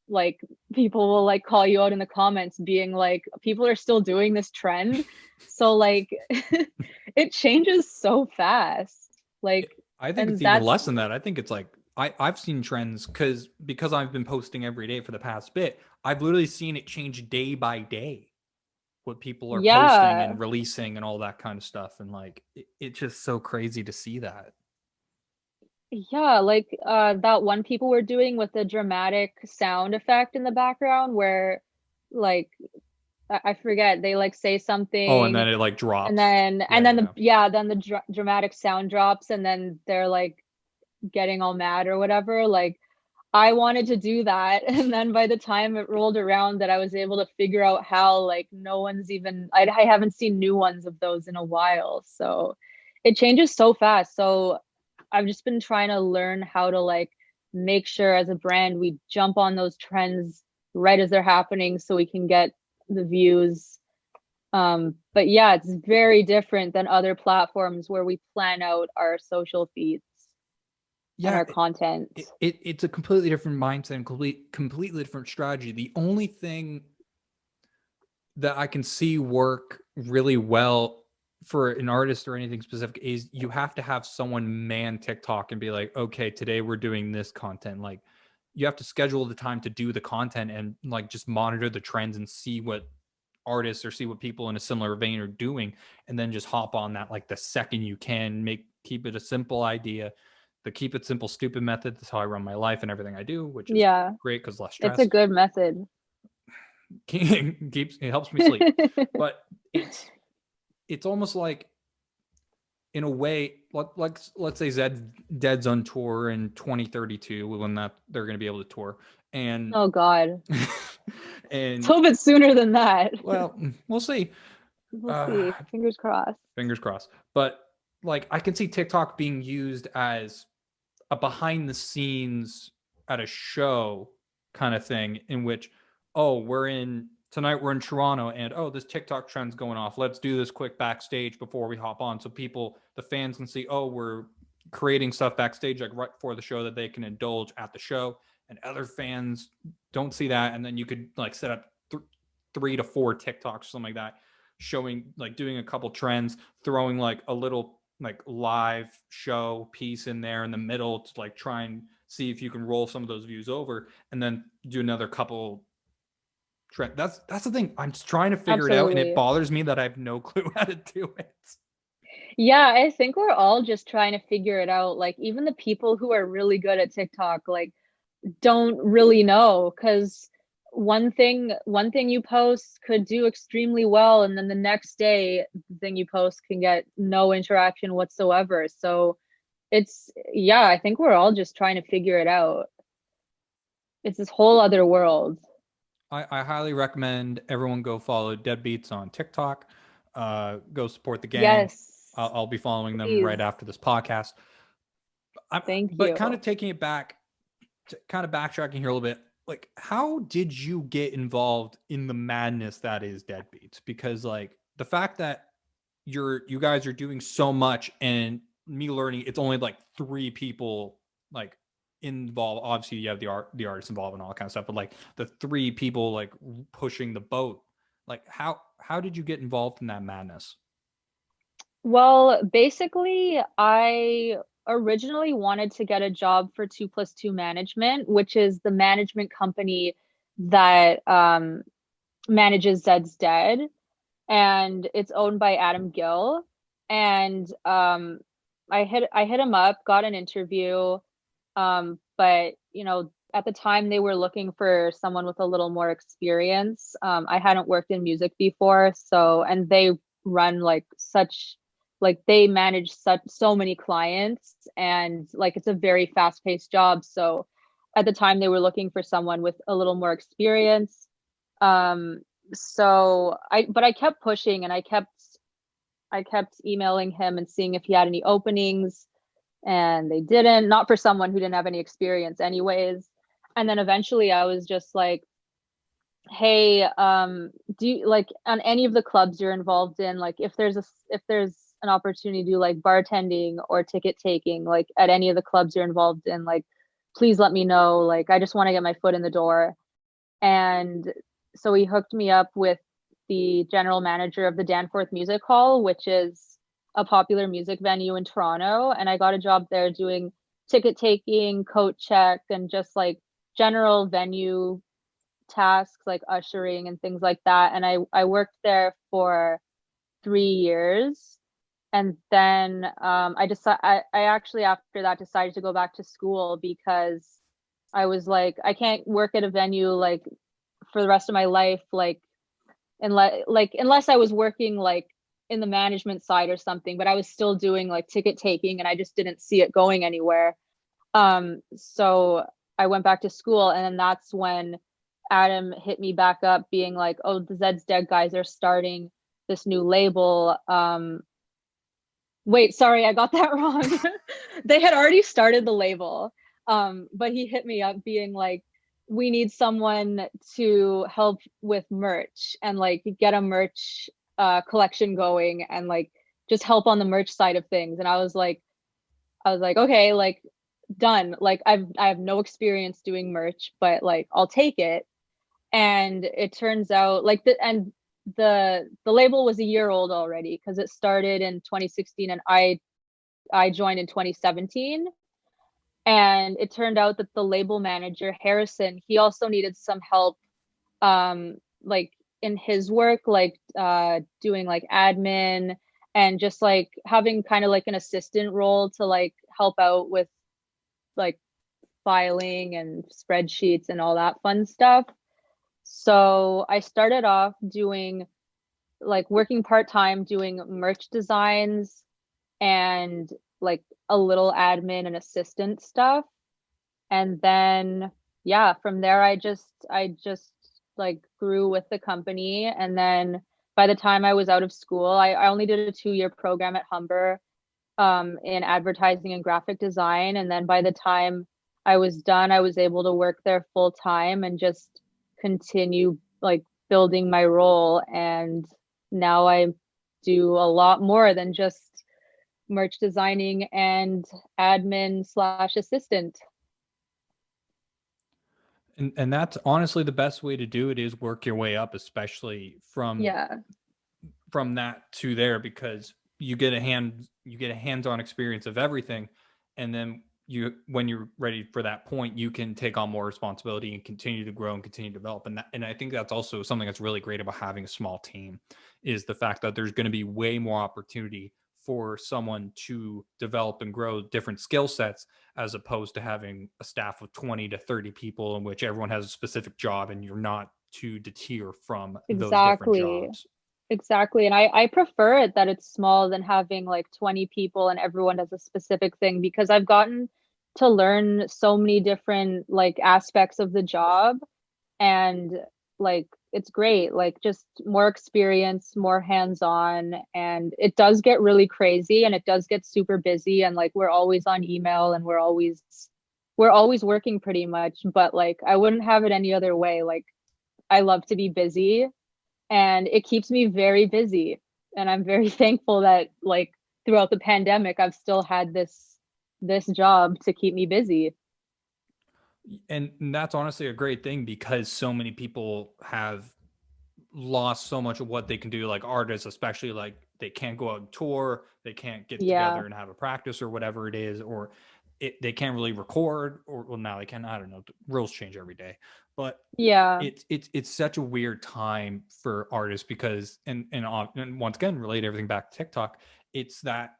like people will like call you out in the comments being like, people are still doing this trend. So like it changes so fast. Like, I think it's and even that's less than that. I think it's like I've seen trends because I've been posting every day for the past bit. I've literally seen it change day by day. What people are posting yeah. and releasing and all that kind of stuff, and like it's just so crazy to see that. Yeah, like that one people were doing with the dramatic sound effect in the background where like I forget they like say Oh, and something then it like and drops. then Yeah, and then yeah, the yeah. yeah then the dramatic sound drops and then they're like getting all mad or whatever. Like I wanted to do that and then by the time it rolled around that I was able to figure out how, like no one's even I haven't seen new ones of those in a while. So it changes so fast. So I've just been trying to learn how to like make sure as a brand we jump on those trends right as they're happening so we can get the views. But yeah, it's very different than other platforms where we plan out our social feeds and Yeah, our content. it's a completely different mindset and completely different strategy. The only thing that I can see work really well for an artist or anything specific is you have to have someone man TikTok and be like, okay, today we're doing this content. Like you have to schedule the time to do the content and like just monitor the trends and see what artists or see what people in a similar vein are doing, and then just hop on that like the second you can. Keep it a simple idea. The keep it simple stupid method. That's how I run my life and everything I do, which is Yeah, great because less it's stress. a good method. It helps me sleep. But it's almost like, in a way, like let's say Dead's on tour in 2032 when that they're going to be able to tour, and Oh God, and let's hope it's sooner than that. well, we'll see. We'll see. Fingers crossed. Fingers crossed. But like I can see TikTok being used as a behind the scenes at a show kind of thing, in which, oh, we're in Toronto, and oh, this TikTok trend's going off. Let's do this quick backstage before we hop on, so the fans can see, oh, we're creating stuff backstage like right before the show that they can indulge at the show, and other fans don't see that, and then you could like set up 3 to 4 TikToks or something like that, showing like doing a couple trends, throwing like a little like live show piece in there in the middle to like try and see if you can roll some of those views over, and then do another couple trend. That's the thing. I'm just trying to figure it out, and it bothers me that I have no clue how to do it. Yeah, I think we're all just trying to figure it out. Like even the people who are really good at TikTok, like don't really know, because one thing you post could do extremely well, and then the next day the thing you post can get no interaction whatsoever. So yeah, I think we're all just trying to figure it out. It's this whole other world. I highly recommend everyone go follow Deadbeats on TikTok. Go support the gang. Yes, I'll be following them please. right after this podcast. Thank you. But kind of taking it back, kind of backtracking here a little bit, like how did you get involved in the madness that is Deadbeats? Because like the fact that you guys are doing so much, and me learning it's only like 3 people like involved. Obviously you have the artists involved and all that kind of stuff, but like the 3 people like pushing the boat, like how did you get involved in that madness? Well, basically, I originally wanted to get a job for 2+2 Management, which is the management company that manages Zed's Dead, and it's owned by Adam Gill. And I hit him up, got an interview, but at the time they were looking for someone with a little more experience. I hadn't worked in music before, and they run they manage so many clients, and like it's a very fast-paced job. So at the time they were looking for someone with a little more experience. But I kept pushing, and I kept emailing him and seeing if he had any openings, and they didn't, not for someone who didn't have any experience anyways. And then eventually I was just like, hey, do you like on any of the clubs you're involved in, like if there's an opportunity to do like bartending or ticket taking, like at any of the clubs you're involved in, like please let me know. Like I just want to get my foot in the door. And so he hooked me up with the general manager of the Danforth Music Hall, which is a popular music venue in Toronto. And I got a job there doing ticket taking, coat check, and just like general venue tasks like ushering and things like that. And I worked there for 3 years. And then I actually after that decided to go back to school, because I was like, I can't work at a venue like for the rest of my life, unless I was working like in the management side or something, but I was still doing like ticket taking, and I just didn't see it going anywhere. So I went back to school, and then that's when Adam hit me back up being like, oh, the Zed's Dead guys are starting this new label. Wait, sorry, I got that wrong. They had already started the label. But he hit me up being like, we need someone to help with merch and like get a merch collection going, and like just help on the merch side of things. And I was like, okay, like done. Like I have no experience doing merch, but like I'll take it. And it turns out the label was a year old already because it started in 2016 and I joined in 2017. And it turned out that the label manager, Harrison, he also needed some help, like in his work, like doing like admin and just like having kind of like an assistant role to like help out with like filing and spreadsheets and all that fun stuff. So I started off doing like working part-time doing merch designs and like a little admin and assistant stuff. And then yeah, from there I just like grew with the company. And then by the time I was out of school, I only did a 2-year program at Humber in advertising and graphic design. And then by the time I was done, I was able to work there full time and just continue like building my role. And now I do a lot more than just merch designing and admin slash assistant. And that's honestly the best way to do it, is work your way up, especially Yeah. from that to there, because you get a hands-on experience of everything. And then when you're ready for that point, you can take on more responsibility and continue to grow and continue to develop. And I think that's also something that's really great about having a small team, is the fact that there's going to be way more opportunity for someone to develop and grow different skill sets, as opposed to having a staff of 20 to 30 people in which everyone has a specific job and you're not to deter from those different Exactly. jobs. Exactly. And I prefer it that it's small than having like 20 people and everyone does a specific thing, because I've gotten to learn so many different like aspects of the job. And like it's great, like just more experience, more hands-on. And it does get really crazy and it does get super busy, and like we're always on email and we're always working pretty much. But like I wouldn't have it any other way. Like I love to be busy and it keeps me very busy. And I'm very thankful that like throughout the pandemic I've still had this job to keep me busy. And that's honestly a great thing, because so many people have lost so much of what they can do, like artists especially. Like they can't go out and tour, they can't get Yeah. together and have a practice or whatever it is, or they can't really record, or well, now they can, I don't know, rules change every day. But Yeah. it's such a weird time for artists, because and once again, relate everything back to TikTok. It's that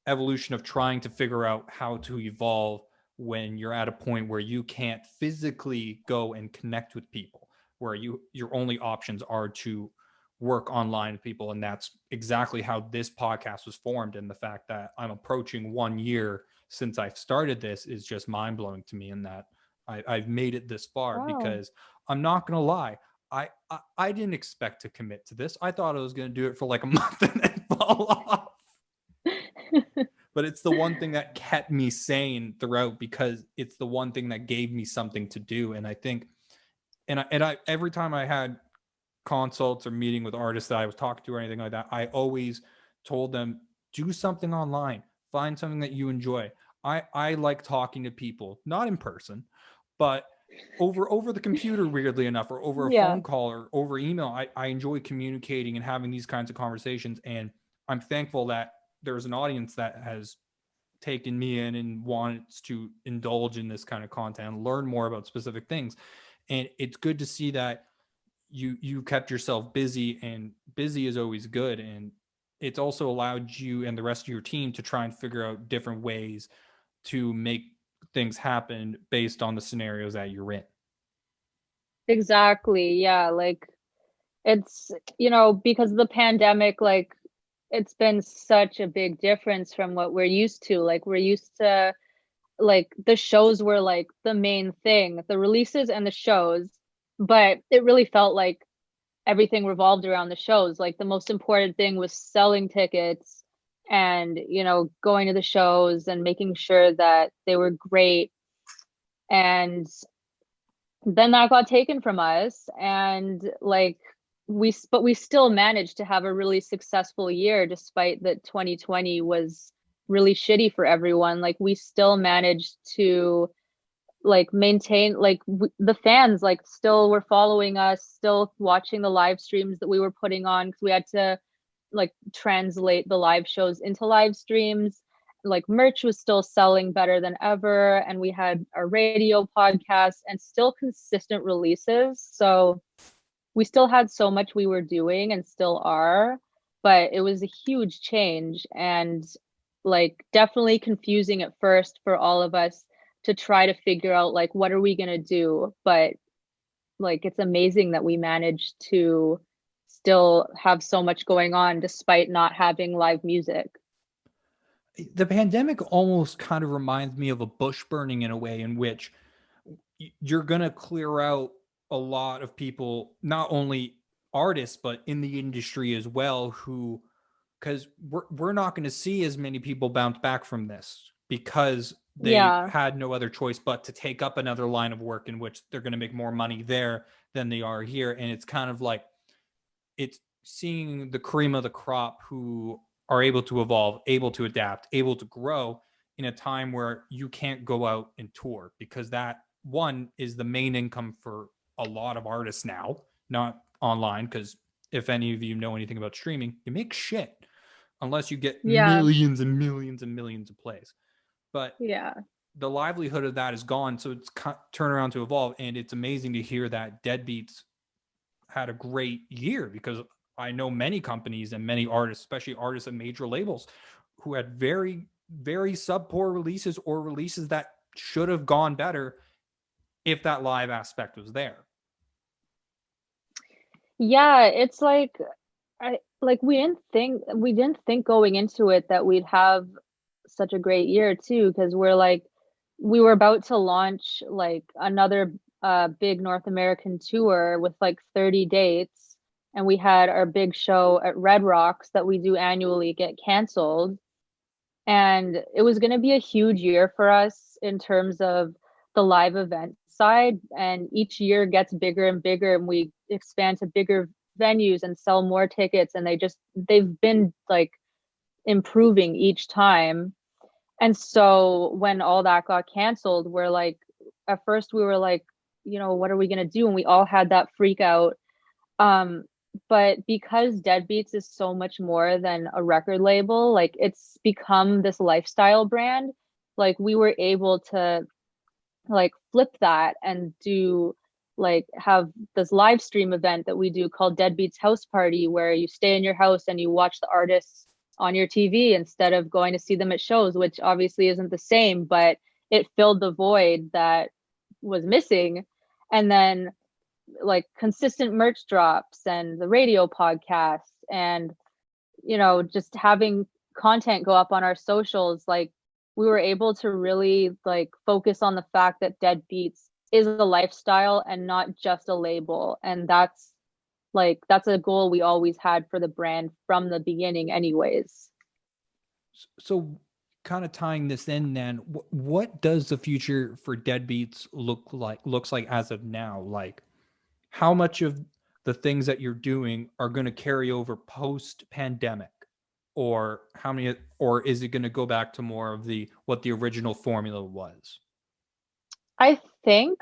evolution of trying to figure out how to evolve when you're at a point where you can't physically go and connect with people, where your only options are to work online with people. And that's exactly how this podcast was formed. And the fact that I'm approaching 1 year since I've started this is just mind-blowing to me, in that I've made it this far. Wow. Because I'm not gonna lie, I didn't expect to commit to this. I thought I was gonna do it for like a month and then fall off. But it's the one thing that kept me sane throughout, because it's the one thing that gave me something to do. And I think, and I every time I had consults or meeting with artists that I was talking to or anything like that, I always told them, do something online, find something that you enjoy. I like talking to people, not in person, but over the computer, weirdly enough, or over a Yeah. phone call or over email. I enjoy communicating and having these kinds of conversations. And I'm thankful that there's an audience that has taken me in and wants to indulge in this kind of content and learn more about specific things. And it's good to see that you kept yourself busy, and busy is always good. And it's also allowed you and the rest of your team to try and figure out different ways to make things happen based on the scenarios that you're in. Exactly. Yeah. Like it's, because of the pandemic, like it's been such a big difference from what we're used to. Like we're used to like the shows were like the main thing, the releases and the shows, but it really felt like everything revolved around the shows. Like the most important thing was selling tickets and, going to the shows and making sure that they were great. And then that got taken from us, and like but we still managed to have a really successful year despite that 2020 was really shitty for everyone. Like we still managed to like maintain like the fans like still were following us, still watching the live streams that we were putting on, because we had to like translate the live shows into live streams. Like merch was still selling better than ever, and we had our radio podcast and still consistent releases. So we still had so much we were doing and still are, but it was a huge change, and like definitely confusing at first for all of us to try to figure out like what are we going to do. But like it's amazing that we managed to still have so much going on despite not having live music. The pandemic almost kind of reminds me of a bush burning in a way, in which you're going to clear out a lot of people, not only artists, but in the industry as well, who, because we're not going to see as many people bounce back from this because they Yeah. had no other choice but to take up another line of work in which they're going to make more money there than they are here. And it's kind of like, it's seeing the cream of the crop who are able to evolve, able to adapt, able to grow in a time where you can't go out and tour, because that one is the main income for a lot of artists now, not online. Because if any of you know anything about streaming, you make shit unless you get Yeah. millions and millions and millions of plays. But Yeah. the livelihood of that is gone. So it's turned around to evolve. And it's amazing to hear that Deadbeats had a great year, because I know many companies and many artists, especially artists at major labels, who had very, very sub-poor releases, or releases that should have gone better if that live aspect was there. Yeah, it's like I like we didn't think going into it that we'd have such a great year too, because we're like we were about to launch like another big North American tour with like 30 dates, and we had our big show at Red Rocks that we do annually get canceled. And it was going to be a huge year for us in terms of the live event side. And each year gets bigger and bigger, and we expand to bigger venues and sell more tickets. And they've been like improving each time. And so when all that got canceled, we're like, at first we were like, what are we going to do? And we all had that freak out. Um, but because Deadbeats is so much more than a record label, like it's become this lifestyle brand, like we were able to like flip that and do like have this live stream event that we do called Deadbeats House Party, where you stay in your house and you watch the artists on your TV instead of going to see them at shows, which obviously isn't the same, but it filled the void that was missing. And then like consistent merch drops and the radio podcasts, and just having content go up on our socials, like we were able to really like focus on the fact that Deadbeats is a lifestyle and not just a label. And that's a goal we always had for the brand from the beginning anyways. So kind of tying this in then, what does the future for Deadbeats looks like as of now? Like, how much of the things that you're doing are going to carry over post pandemic, or how many, or is it going to go back to more of what the original formula was? I think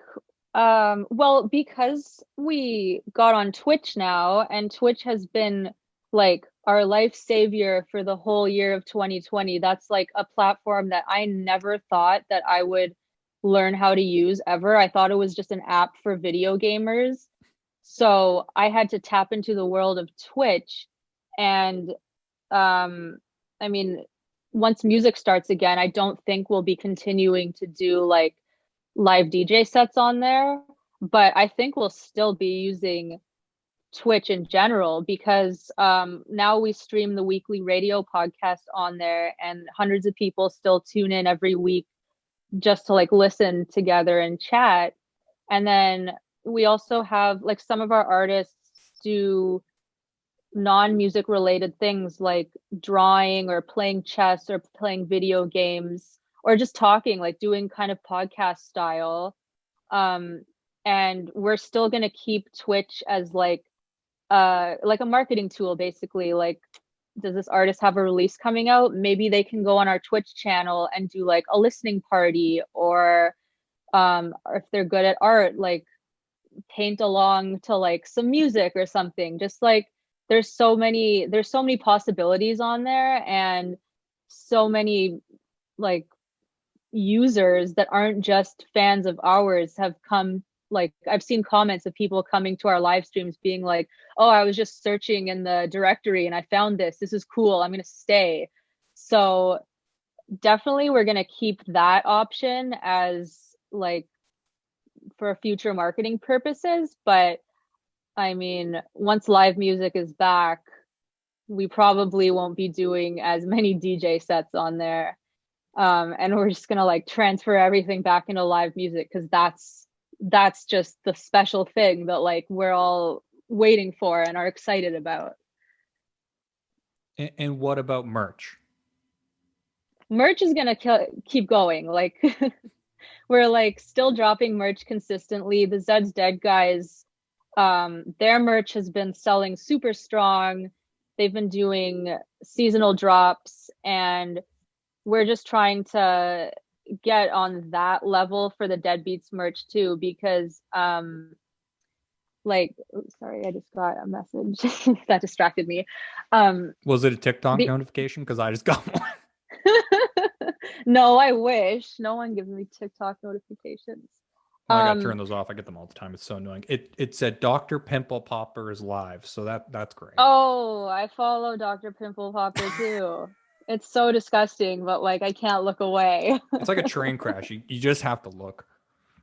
well, because we got on Twitch now, and Twitch has been like our life savior for the whole year of 2020. That's like a platform that I never thought that I would learn how to use ever. I thought it was just an app for video gamers. So I had to tap into the world of Twitch. And I mean, once music starts again, I don't think we'll be continuing to do like live DJ sets on there, but I think we'll still be using Twitch in general, because now we stream the weekly radio podcast on there, and hundreds of people still tune in every week just to like listen together and chat. And then we also have like some of our artists do non-music related things like drawing or playing chess or playing video games or just talking, like doing kind of podcast style. um and we're still going to keep Twitch as like a marketing tool, basically. Like, does this artist have a release coming out? Maybe they can go on our Twitch channel and do like a listening party, or or if they're good at art, like paint along to like some music or something. Just like there's so many possibilities on there, and so many like users that aren't just fans of ours have come. Like I've seen comments of people coming to our live streams being like, oh, I was just searching in the directory and I found this is cool, I'm going to stay. So definitely we're going to keep that option as like for future marketing purposes. But I mean, once live music is back, we probably won't be doing as many DJ sets on there. And we're just gonna like transfer everything back into live music, because that's just the special thing that like we're all waiting for and are excited about. And what about merch? Merch is gonna keep going. Like we're like still dropping merch consistently. The Zed's Dead guys, their merch has been selling super strong. They've been doing seasonal drops, and we're just trying to get on that level for the Deadbeats merch too, because like sorry, I just got a message that distracted me. Was it a TikTok The notification? Because I just got one. no, I wish. No one gives me TikTok notifications. I gotta turn those off. I get them all the time. It's so annoying. It said Dr. Pimple Popper is live, so that's great. Oh, I follow Dr. Pimple Popper too. It's so disgusting, but like I can't look away. It's like a train crash. You just have to look.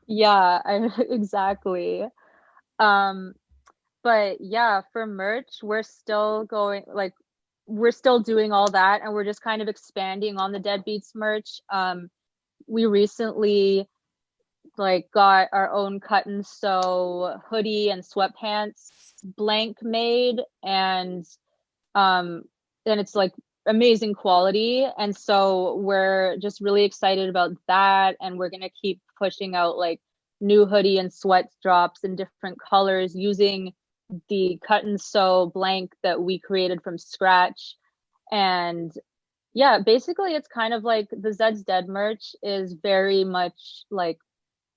Yeah, exactly. Um, but yeah, for merch, we're still going like we're still doing all that, and we're just kind of expanding on the Deadbeats merch. We recently like got our own cut and sew hoodie and sweatpants blank made, and it's like amazing quality, and so we're just really excited about that, and we're going to keep pushing out like new hoodie and sweat drops in different colors using the cut and sew blank that we created from scratch. And yeah, basically it's kind of like the Zed's Dead merch is very much like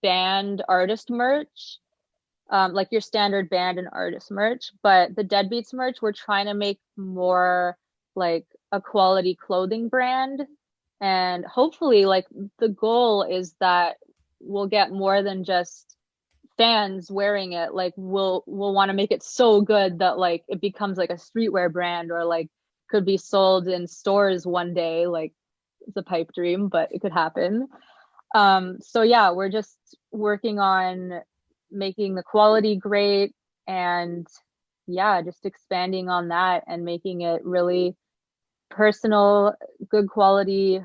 band artist merch, like your standard band and artist merch. But the Deadbeats merch, we're trying to make more like a quality clothing brand. And hopefully, like the goal is that we'll get more than just fans wearing it. Like we'll want to make it so good that like it becomes like a streetwear brand, or like could be sold in stores one day. Like it's a pipe dream, but it could happen. So yeah, we're just working on making the quality great, and yeah, just expanding on that and making it really personal, good quality,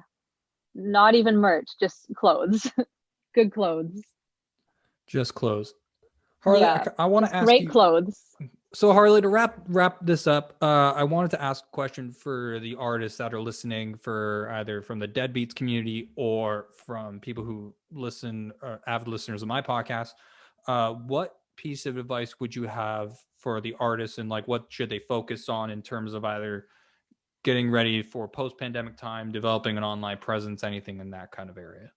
not even merch, just clothes. Good clothes. Just close. Harley, Yeah, I want to ask great you. clothes. So Harley, to wrap this up, I wanted to ask a question for the artists that are listening, for either from the Deadbeats community or from people who listen, avid listeners of my podcast. What piece of advice would you have for the artists, and like what should they focus on in terms of either getting ready for post-pandemic time, developing an online presence, anything in that kind of area?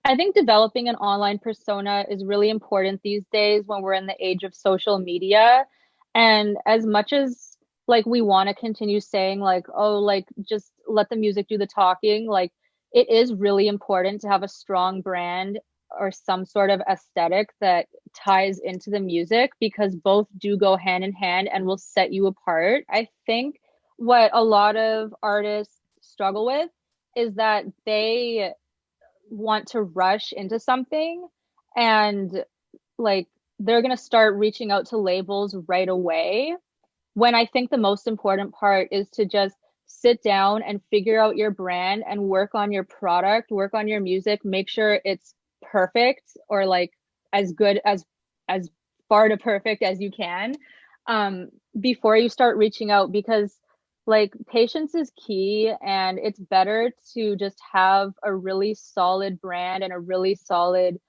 I think developing an online persona is really important these days when we're in the age of social media. And as much as like we want to continue saying like, oh, like just let the music do the talking, like it is really important to have a strong brand or some sort of aesthetic that ties into the music, because both do go hand in hand and will set you apart. I think what a lot of artists struggle with is that they want to rush into something, and like they're going to start reaching out to labels right away, when I think the most important part is to just sit down and figure out your brand and work on your product, work on your music, make sure it's perfect, or like as good as far to perfect as you can, before you start reaching out, because like patience is key, and it's better to just have a really solid brand and a really solid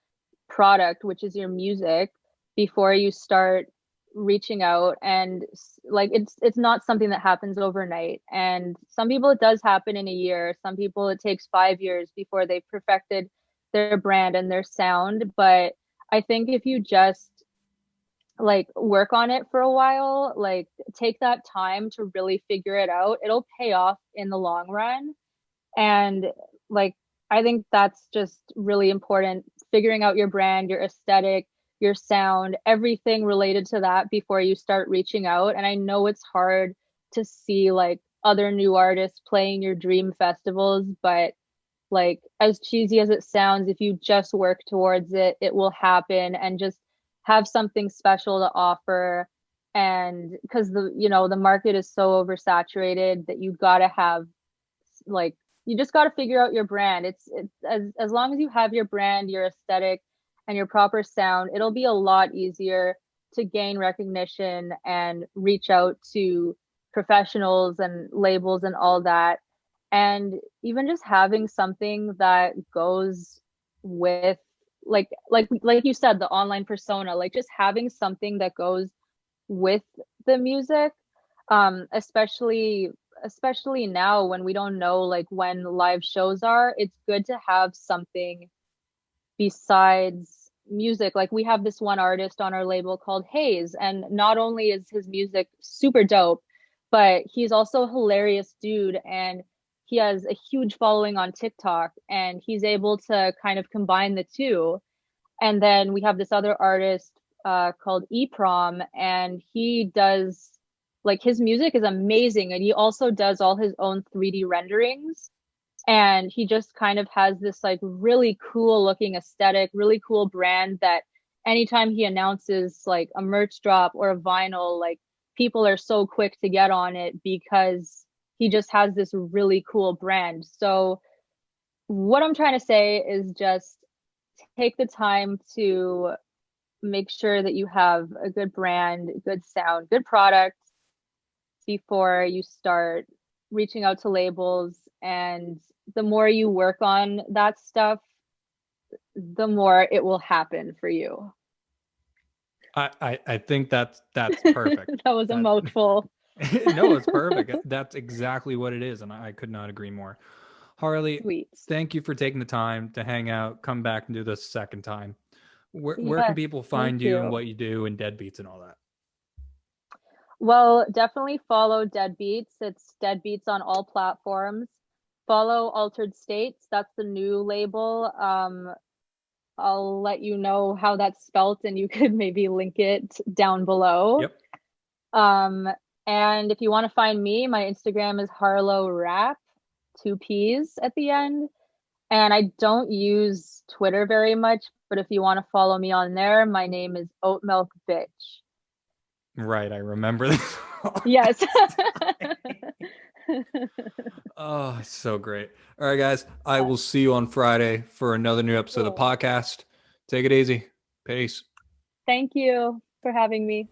product, which is your music, before you start reaching out. And like it's not something that happens overnight, and some people it does happen in a year, some people it takes 5 years before they've perfected their brand and their sound. But I think if you just like work on it for a while, like take that time to really figure it out, it'll pay off in the long run. And like I think that's just really important, figuring out your brand, your aesthetic, your sound, everything related to that before you start reaching out. And I know it's hard to see like other new artists playing your dream festivals, but like as cheesy as it sounds, if you just work towards it, it will happen. And just have something special to offer. And because the market is so oversaturated that you gotta have like you just got to figure out your brand. It's as long as you have your brand, your aesthetic, and your proper sound, it'll be a lot easier to gain recognition and reach out to professionals and labels and all that. And even just having something that goes with like you said, the online persona, like just having something that goes with the music, especially now when we don't know like when live shows are, it's good to have something besides music. Like we have this one artist on our label called Hayes, and not only is his music super dope, but he's also a hilarious dude, and he has a huge following on TikTok, and he's able to kind of combine the two. And then we have this other artist called Eprom, and he does like his music is amazing, and he also does all his own 3D renderings. And he just kind of has this like really cool looking aesthetic, really cool brand that anytime he announces like a merch drop or a vinyl, like people are so quick to get on it because he just has this really cool brand. So what I'm trying to say is just take the time to make sure that you have a good brand, good sound, good product before you start reaching out to labels. And the more you work on that stuff, the more it will happen for you. I think that's perfect. That was a mouthful. No, it's perfect. That's exactly what it is, and I could not agree more. Harley, Sweet. thank you for taking the time to hang out, come back and do this a second time. Where Yes, can people find you and what you do and Deadbeats and all that? Well, definitely follow Deadbeats. It's Deadbeats on all platforms. Follow Altered States. That's the new label. I'll let you know how that's spelt, and you could maybe link it down below. Yep. And if you want to find me, my Instagram is Harley Rapp, 2 P's at the end. And I don't use Twitter very much, but if you want to follow me on there, my name is Oat Milk Bitch. Right, I remember this. Yes. Oh, so great. All right, guys. I will see you on Friday for another new episode of the podcast. Take it easy. Peace. Thank you for having me.